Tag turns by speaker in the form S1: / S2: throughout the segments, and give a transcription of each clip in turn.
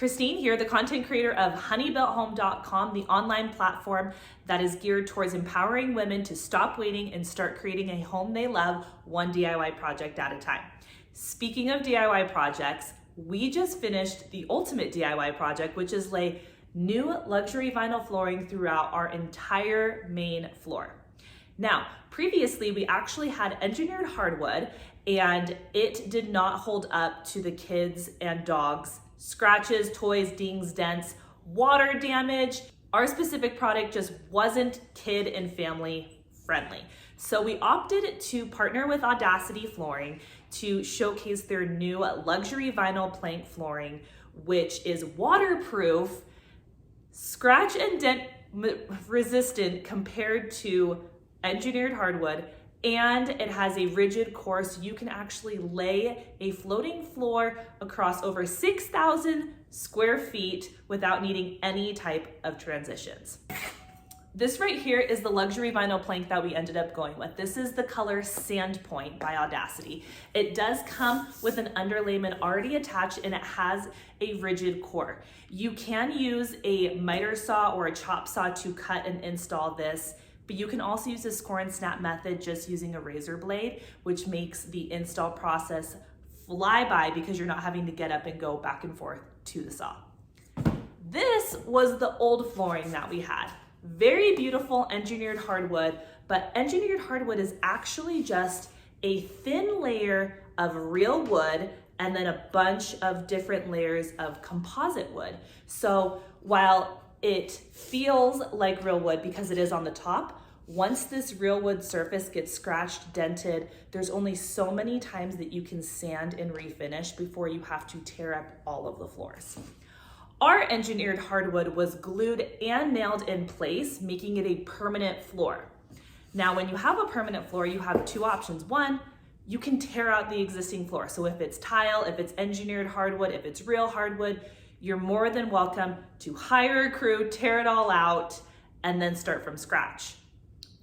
S1: Christine here, the content creator of honeybuilthome.com, the online platform that is geared towards empowering women to stop waiting and start creating a home they love, one DIY project at a time. Speaking of DIY projects, we just finished the ultimate DIY project, which is lay new luxury vinyl flooring throughout our entire main floor. Now, previously we actually had engineered hardwood and it did not hold up to the kids and dogs. Scratches, toys, dings, dents, water damage. Our specific product just wasn't kid and family friendly. So we opted to partner with Audacity flooring to showcase their new luxury vinyl plank flooring, which is waterproof, scratch and dent resistant compared to engineered hardwood, and it has a rigid core, so you can actually lay a floating floor across over 6,000 square feet without needing any type of transitions. This right here is the luxury vinyl plank that we ended up going with. This is the color Sandpoint by Audacity. It does come with an underlayment already attached and it has a rigid core. You can use a miter saw or a chop saw to cut and install this, but you can also use a score and snap method just using a razor blade, which makes the install process fly by because you're not having to get up and go back and forth to the saw. This was the old flooring that we had. Very beautiful engineered hardwood, but engineered hardwood is actually just a thin layer of real wood and then a bunch of different layers of composite wood. So while it feels like real wood because it is on the top, once this real wood surface gets scratched, dented, there's only so many times that you can sand and refinish before you have to tear up all of the floors. Our engineered hardwood was glued and nailed in place, making it a permanent floor. Now, when you have a permanent floor, you have two options. One, you can tear out the existing floor. So if it's tile, if it's engineered hardwood, if it's real hardwood, you're more than welcome to hire a crew, tear it all out, and then start from scratch.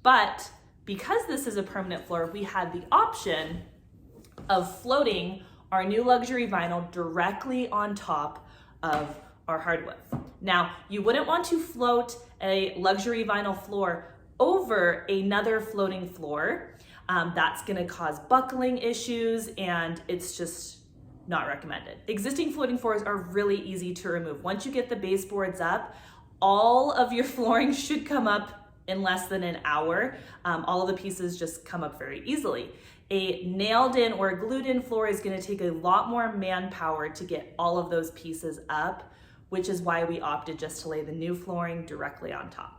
S1: But because this is a permanent floor, we had the option of floating our new luxury vinyl directly on top of our hardwood. Now, you wouldn't want to float a luxury vinyl floor over another floating floor. That's gonna cause buckling issues and it's just not recommended. Existing floating floors are really easy to remove. Once you get the baseboards up, all of your flooring should come up in less than an hour. All of the pieces just come up very easily. A nailed in or glued in floor is gonna take a lot more manpower to get all of those pieces up, which is why we opted just to lay the new flooring directly on top.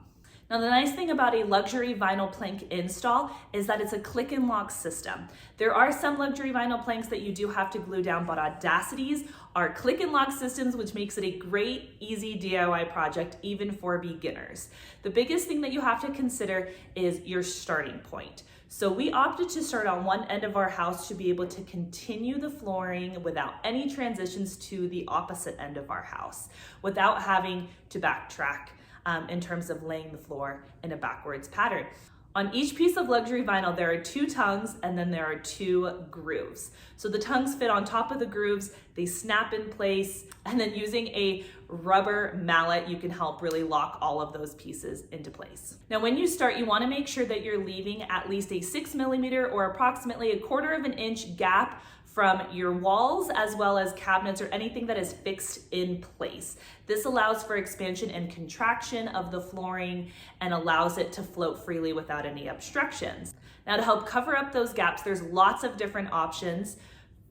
S1: Now, the nice thing about a luxury vinyl plank install is that it's a click and lock system. There are some luxury vinyl planks that you do have to glue down, but Audacity's are click and lock systems, which makes it a great, easy DIY project, even for beginners. The biggest thing that you have to consider is your starting point. So we opted to start on one end of our house to be able to continue the flooring without any transitions to the opposite end of our house, without having to backtrack in terms of laying the floor in a backwards pattern. On each piece of luxury vinyl, there are two tongues and then there are two grooves. So the tongues fit on top of the grooves, they snap in place, and then using a rubber mallet, you can help really lock all of those pieces into place. Now, when you start, you wanna make sure that you're leaving at least a 6 millimeter or approximately 1/4 of an inch gap from your walls as well as cabinets or anything that is fixed in place. This allows for expansion and contraction of the flooring and allows it to float freely without any obstructions. Now, to help cover up those gaps, there's lots of different options.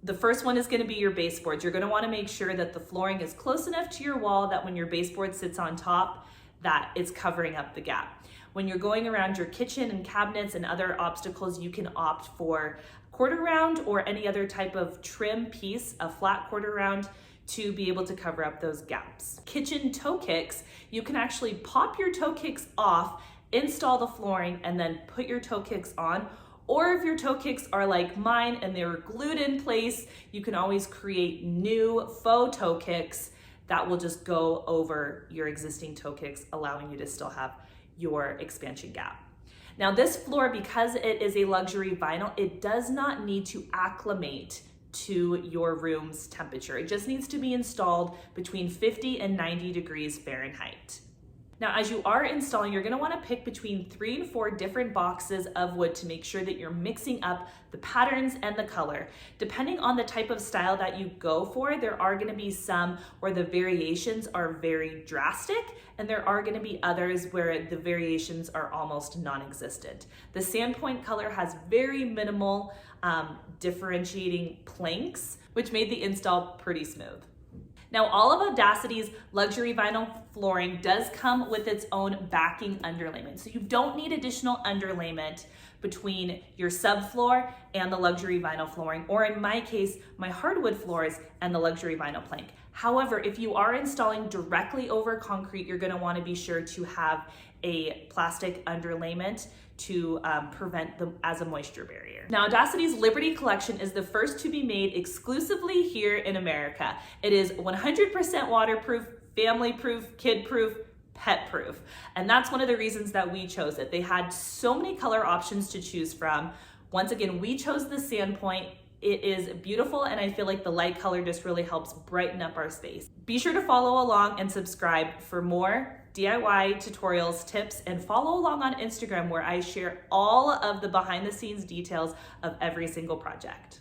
S1: The first one is gonna be your baseboards. You're gonna wanna make sure that the flooring is close enough to your wall that when your baseboard sits on top, that it's covering up the gap. When you're going around your kitchen and cabinets and other obstacles, you can opt for 1/4 round or any other type of trim piece, a flat 1/4 round, to be able to cover up those gaps. Kitchen toe kicks, you can actually pop your toe kicks off, install the flooring, and then put your toe kicks on. Or if your toe kicks are like mine and they're glued in place, you can always create new faux toe kicks that will just go over your existing toe kicks, allowing you to still have your expansion gap. Now, this floor, because it is a luxury vinyl, it does not need to acclimate to your room's temperature. It just needs to be installed between 50 and 90 degrees Fahrenheit. Now, as you are installing, you're gonna wanna pick between 3 and 4 different boxes of wood to make sure that you're mixing up the patterns and the color. Depending on the type of style that you go for, there are gonna be some where the variations are very drastic, and there are gonna be others where the variations are almost non-existent. The Sandpoint color has very minimal differentiating planks, which made the install pretty smooth. Now, all of Audacity's luxury vinyl flooring does come with its own backing underlayment. So you don't need additional underlayment between your subfloor and the luxury vinyl flooring, or in my case, my hardwood floors and the luxury vinyl plank. However, if you are installing directly over concrete, you're gonna wanna be sure to have a plastic underlayment to prevent them as a moisture barrier. Now, Audacity's Liberty Collection is the first to be made exclusively here in America. It is 100% waterproof, family-proof, kid-proof, pet-proof. And that's one of the reasons that we chose it. They had so many color options to choose from. Once again, we chose the Sandpoint. It is beautiful, and I feel like the light color just really helps brighten up our space. Be sure to follow along and subscribe for more DIY tutorials, tips, and follow along on Instagram where I share all of the behind the scenes details of every single project.